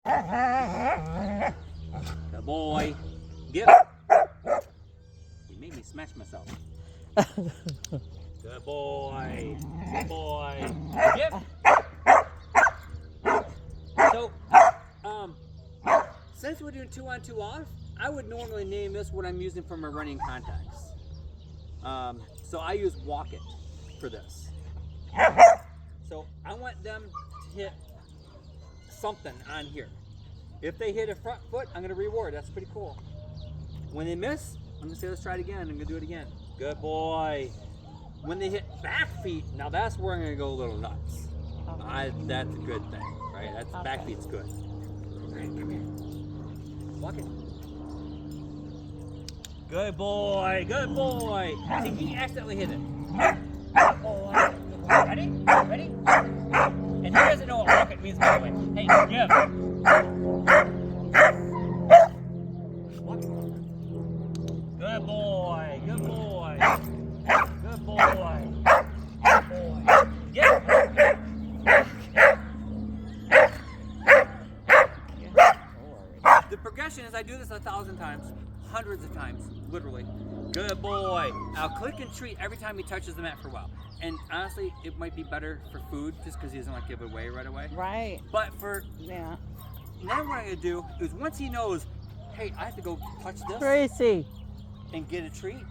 Good boy. Give. He made me smash myself. Good boy. Good boy. Give. So, since we're doing 2 on 2 off, I would normally name this what I'm using for my running contacts. So I use Walk It for this. So I want them to hit something on here. If they hit a front foot, I'm gonna reward. That's pretty cool. When they miss, I'm gonna say let's try it again. I'm gonna do it again. Good boy. When they hit back feet, now that's where I'm gonna go a little nuts. Okay. That's a good thing, right? That's Okay. back feet's good. Right, come here. Walk it. Good boy. Good boy. See, he accidentally hit it. Good boy. Ready? Ready? And he doesn't know what walk it means, by the way. Hey, give. Walk it. Good boy. Good boy. Good boy. Good boy. Give. The progression is I do this 1,000 times, hundreds of times, literally. Good boy. I'll click and treat every time he touches the mat for a while. And honestly, it might be better for food just because he doesn't want to give it away right away. Right. But for Yeah. now, what I'm going to do is once he knows, hey, I have to go touch this Tracy. and get a treat,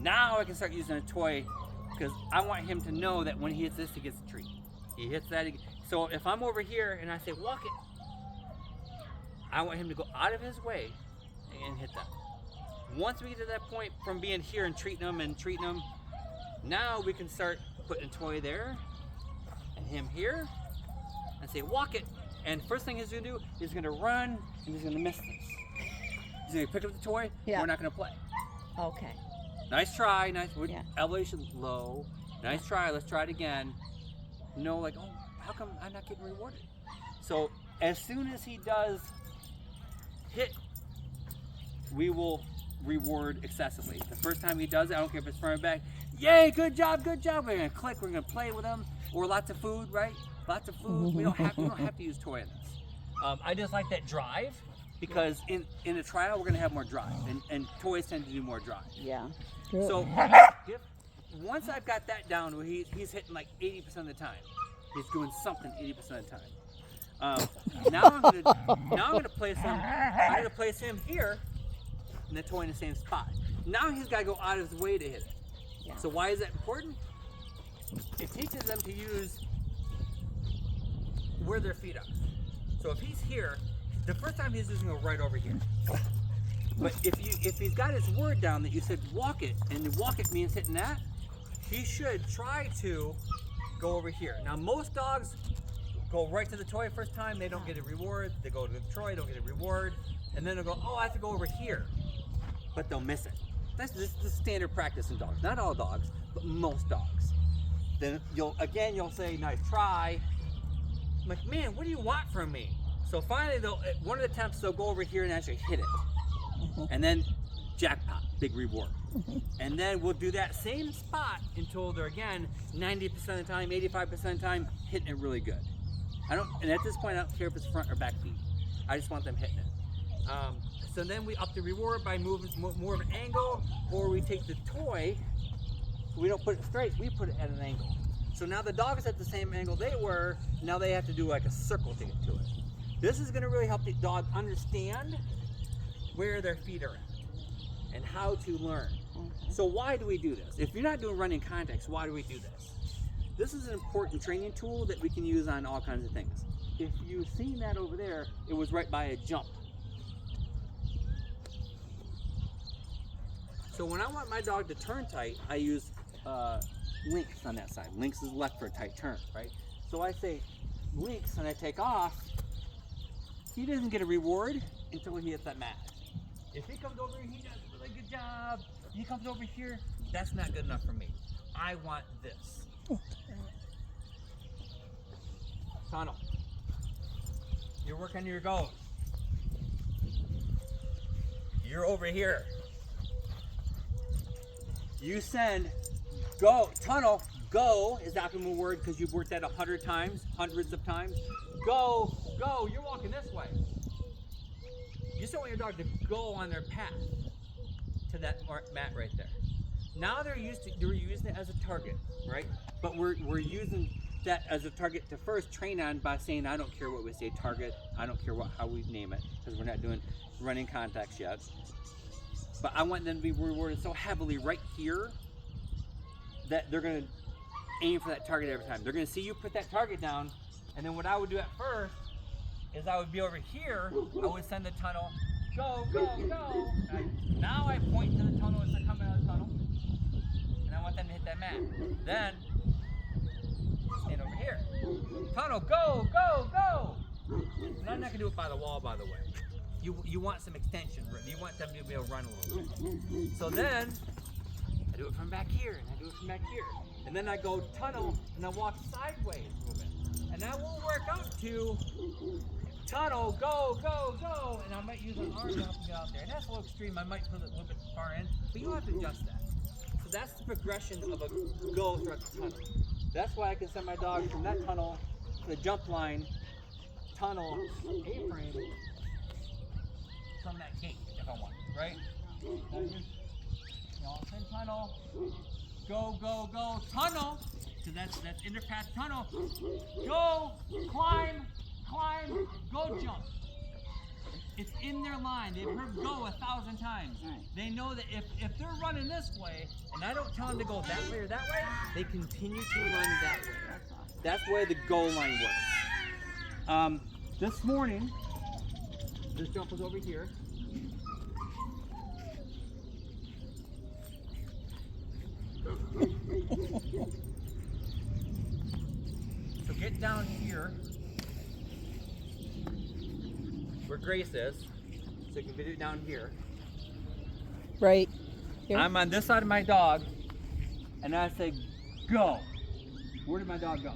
now I can start using a toy because I want him to know that when he hits this, he gets a treat. He hits that. So if I'm over here and I say, walk it, I want him to go out of his way and hit that. Once we get to that point from being here and treating him, now we can start putting a toy there and him here and say, walk it. And first thing he's gonna do is gonna run and he's gonna miss this. He's gonna pick up the toy, Yeah. we're not gonna play. Okay. Nice try, nice, Yeah. elevation low. Nice try, let's try it again. No, like, oh, how come I'm not getting rewarded? So as soon as he does hit, we will reward excessively. The first time he does it, I don't care if it's front or back, yay, good job, good job. We're gonna click, we're gonna play with him, or lots of food, right? Lots of food. We don't have to use toy in this. I just like that drive because in a trial we're gonna have more drive, and toys tend to do more drive. Yeah. So once I've got that down, where he's hitting like 80% of the time, he's doing something 80% of the time. Now I'm gonna place him. I'm gonna place him here, and the toy in the same spot. Now he's got to go out of his way to hit it. Yeah. So why is that important? It teaches them to use where their feet are. So if he's here, the first time he's just gonna go right over here. But if he's got his word down that you said walk it, and walk it means hitting that, he should try to go over here. Now most dogs go right to the toy first time, they don't get a reward. They go to the toy, don't get a reward, and then they'll go, oh, I have to go over here, but they'll miss it. That's just the standard practice in dogs. Not all dogs, but most dogs. Then you'll say, nice try. I'm like, man, what do you want from me? So finally, one of the attempts, they'll go over here and actually hit it. And then jackpot, big reward. And then we'll do that same spot until they're again 90% of the time, 85% of the time, hitting it really good. And at this point, I don't care if it's front or back feet. I just want them hitting it. So then we up the reward by moving more of an angle, or we take the toy, we don't put it straight, we put it at an angle. So now the dog is at the same angle they were, now they have to do like a circle to get to it. This is gonna really help the dog understand where their feet are at and how to learn. So why do we do this? If you're not doing running contacts, why do we do this? This is an important training tool that we can use on all kinds of things. If you've seen that over there, it was right by a jump. So when I want my dog to turn tight, I use links on that side. Links is left for a tight turn, right? So I say links and I take off. He doesn't get a reward until he hits that mat. If he comes over here, he does a really good job. He comes over here, that's not good enough for me. I want this. Tunnel. You're working your goals. You're over here. You send go, tunnel, go is not going to word because you've worked that 100 times, hundreds of times. go, go. You're walking this way. You still want your dog to go on their path to that mat right there. Now they're using it as a target, right? But we're using that as a target to first train on by saying, I don't care what we say, target. I don't care how we name it, because we're not doing running contacts yet. But I want them to be rewarded so heavily right here that they're going to aim for that target every time. They're going to see you put that target down, and then what I would do at first is I would be over here. I would send the tunnel, go, go, go. Now I point to the tunnel as they're coming out of the tunnel, and I want them to hit that mat. Then stand over here. Tunnel, go, go, go. And I'm not gonna do it by the wall, by the way. You want some extension. You want them to be able to run a little bit. So then I do it from back here, and I do it from back here, and then I go tunnel, and I walk sideways a little bit, and that will work out to tunnel, go, go, go, and I might use an arm to help me get out there. And that's a little extreme. I might put it a little bit far in, but you have to adjust that. So that's the progression of a go throughout the tunnel. That's why I can send my dog from that tunnel to the jump line, tunnel, A-frame, from that gate if I want, right? Send tunnel, go, go, go, tunnel. So that's interpath tunnel. Go, climb, climb, go jump. It's in their line. They've heard go 1,000 times. They know that if they're running this way and I don't tell them to go that way or that way, they continue to run that way. That's why the goal line works. This morning, this jump was over here. So get down here where Grace is, so you can get it down here. Right here? I'm on this side of my dog, and I say, go. Where did my dog go?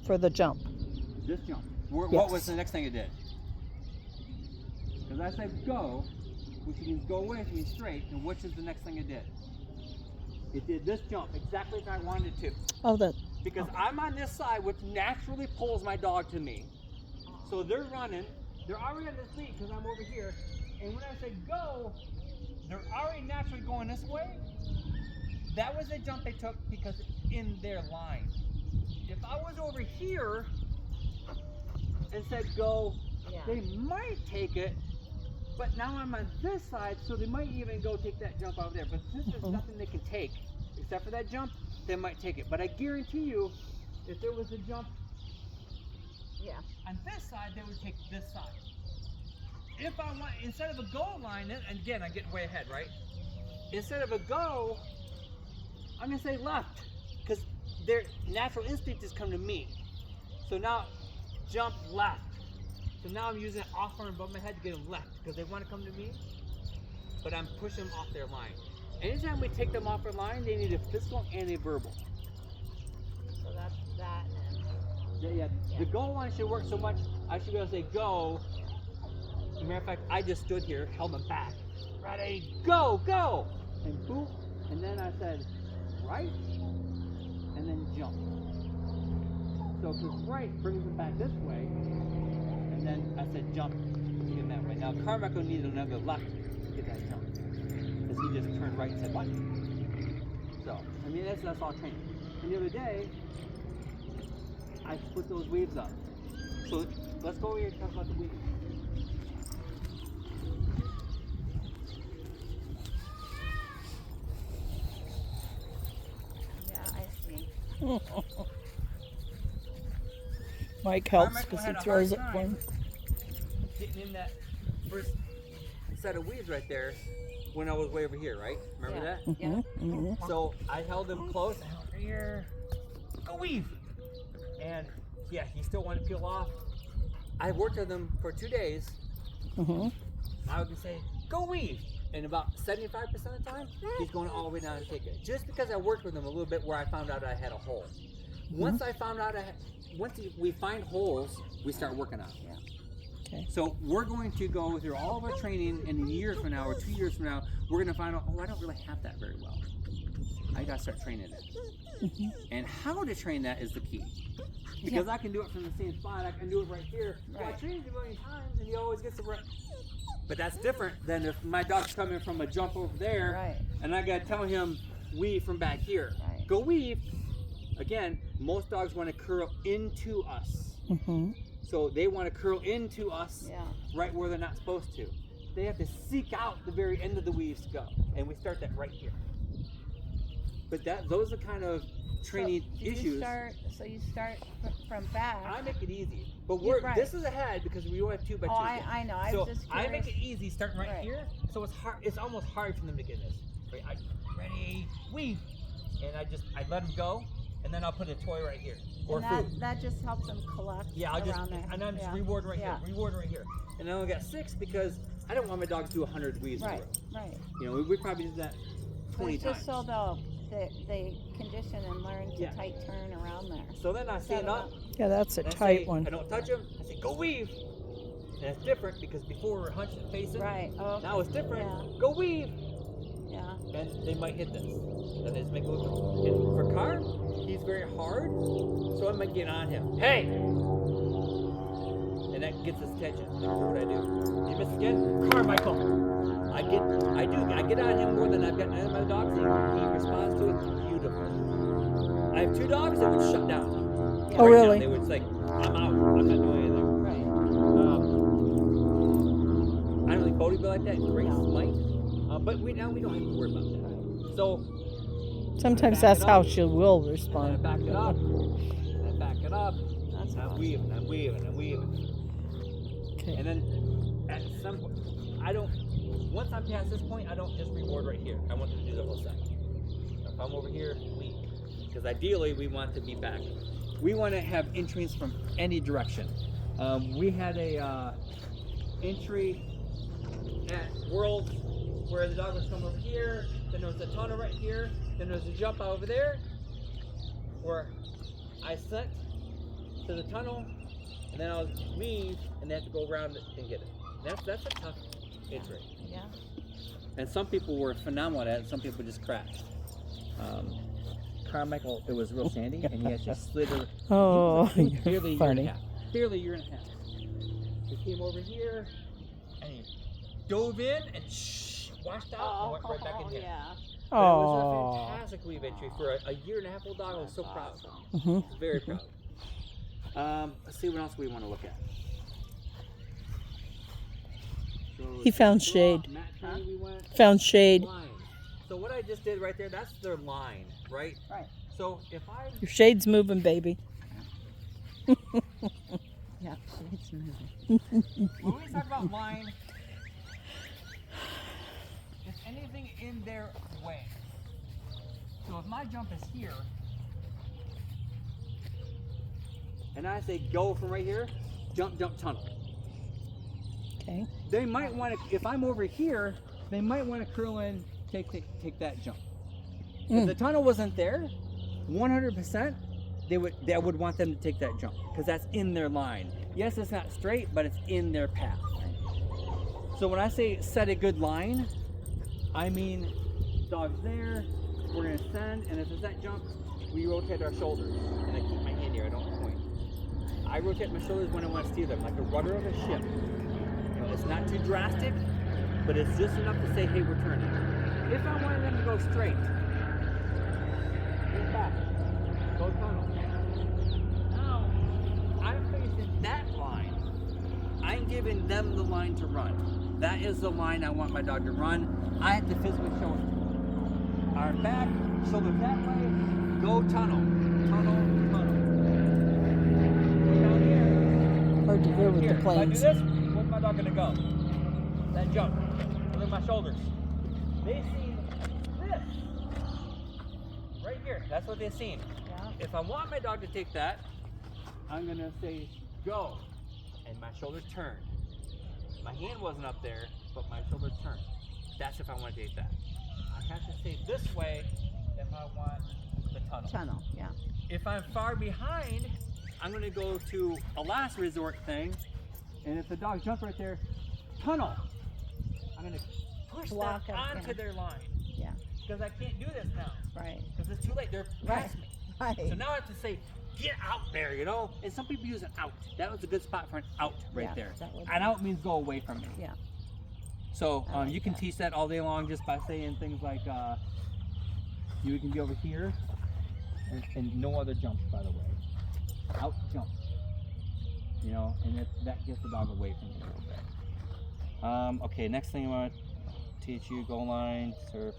For the jump. This jump. Yes. What was the next thing it did? Because I said go, which means go away, which means straight, and which is the next thing it did? It did this jump exactly as I wanted it to. Oh, that. Because I'm on this side, which naturally pulls my dog to me. So they're running. They're already on this lead because I'm over here. And when I say go, they're already naturally going this way. That was the jump they took because it's in their line. If I was over here and said go, they might take it. But now I'm on this side, so they might even go take that jump over there. But since there's nothing they can take except for that jump, they might take it. But I guarantee you, if there was a jump on this side, they would take this side. If I want, instead of a goal line, and again, I'm getting way ahead, right? Instead of a go, I'm gonna say left, because their natural instinct is come to me. So now, jump left. So now I'm using an off arm above my head to get them left, because they want to come to me, but I'm pushing them off their line. Anytime we take them off their line, they need a physical and a verbal. So that's that. Yeah. The goal line should work so much, I should be able to say go. As a matter of fact, I just stood here, held them back. Ready, go, go! And boop, and then I said right, and then jump. So because right brings them back this way, and then I said jump to get that way. Now Carmichael needed another left to get that jump, because he just turned right and said what? So, I mean, that's all training. And the other day, I split those weaves up. So let's go over here and talk about the weaves. Yeah, I see. Mike helps Carmichael because had he a throws it hard for him. getting in that first set of weaves right there when I was way over here, right? Remember that? So I held him close. I held right here. Go weave. And yeah, he still wanted to peel off. I worked with him for 2 days. I would say, go weave. And about 75% of the time, he's going all the way down and take it. Just because I worked with him a little bit where I found out I had a hole. Once I found out we find holes, we start working on it. Okay. So we're going to go through all of our training, and a year from now or 2 years from now, we're going to find out, oh, I don't really have that very well. I gotta start training it. Mhm. And how to train that is the key. Because I can do it from the same spot. I can do it right here. Well, I Right. trained it a million times, and he always gets it right. But that's different than if my dog's coming from a jump over there, Right. and I gotta tell him weave from back here. Right. Go weave. Again, most dogs want to curl into us. Mhm. So they want to curl into us Yeah. right where they're not supposed to. They have to seek out the very end of the weaves to go. And we start that right here. But those are kind of training so issues. You start from back. I make it easy. But You're right. this is ahead because we only have 2 by 2. Oh, I know. I So was just I curious. make it easy starting right, Right. here. So it's hard. It's almost hard for them to get this. Right? Ready, weave. And I let them go. And then I'll put a toy right here. Or And food. that just helps them collect Yeah, I'll just, around there. and I'm just Yeah. reward right Yeah. here, reward right here. And I only got 6 because I don't want my dogs to do 100 weaves Right, in a row. right. You know, we probably did that But 20 it's times. just so they condition and learn to Yeah. tight turn around there. So then I stand up, Yeah, that's a and I tight say, one. I don't touch them, I say, go weave. And it's different because before we were hunched and facing. Right. Oh, okay. Now it's different. Yeah. Go weave. Yeah. And they might hit this. Then they just make a little. And for Carr, he's very hard, so I might get on him. Hey! And that gets his attention. That's what I do. You miss again? Carmichael! I get on him more than I've gotten any of my dogs. He responds to it beautifully. I have 2 dogs that would shut down. Yeah. Oh, Right now, really? they would say, I'm out. I'm not doing anything. Right. I don't think Bodie would be like that. Grace might. But now we don't have to worry about that. So Sometimes back that's it how up. she will and I respond. back it up. And I back it up. That's And I'm awesome. weaving, I'm weaving, I'm weaving. Okay. And then at some point, once I'm past this point, I don't just reward right here. I want them to do the whole set. If I'm over here, leave. Because ideally, we want to be back. We want to have entries from any direction. We had a entry at Worlds where the dog was coming over here, then there was a tunnel right here, then there was a jump over there, where I sent to the tunnel, and then I'll weave, and they have to go around it and get it. That's a tough entry. Yeah. And some people were phenomenal at it, and some people just crashed. Carmichael, it was real sandy, and he actually slid her. Oh, he was you're barely a year and a funny. half. Barely a year and a half. He came over here, and he dove in and washed out and went right back in here. Yeah. But it was a Oh. fantastic weave entry for a year and a half old dog. I was so That's proud. awesome. Mhm. Very proud. Let's see what else we want to look at. So He found draw, shade. mat training we went, Found shade. line. So what I just did right there, that's their line, right? Right. So if I Your shade's moving, baby. Yeah. It's moving. when we talk about line, is anything in their way? So if my jump is here, and I say go from right here, jump, jump, tunnel. Okay. They might want to, if I'm over here, they might want to curl in, take that jump. If the tunnel wasn't there, 100%, I would want them to take that jump because that's in their line. Yes, it's not straight, but it's in their path. So when I say set a good line, I mean dog's there, we're gonna send, and if it's that jump, we rotate our shoulders. And I keep my hand here, I don't point. I rotate my shoulders when I want to steer them, like the rudder of a ship. You know, it's not too drastic, but it's just enough to say, hey, we're turning. If I wanted them to go straight, lean back, go tunnel. Now, I'm facing that line. I'm giving them the line to run. That is the line I want my dog to run. I have to physically show it. Arm back, shoulders that way, go tunnel, tunnel, tunnel. Go down here. Hard to hear with Here, the if I do planes. this, where's my dog gonna go? That jump. Look at my shoulders. They see this. Right here. That's what they've seen. Yeah. If I want my dog to take that, I'm gonna say go. And my shoulders turn. My hand wasn't up there, but my shoulders turn. That's if I want to take that. I have to stay this way if I want the tunnel. Tunnel. Yeah. If I'm far behind, I'm going to go to a last resort thing, and if the dog jumps right there, tunnel. I'm going to push Block that it, onto yeah. their line. Yeah. because I can't do this now Right. because it's too late. They're past me. Right. So now I have to say, get out there, you know? And some people use an out. That was a good spot for an out right Yeah, there. that would An be- out means go away from me. Yeah. So I like you can that. teach that all day long just by saying things like, you can be over here, and no other jumps, by the way. Out jump. You know, and that gets the dog away from you a little bit. Okay, next thing I want to teach you, goal line, surf.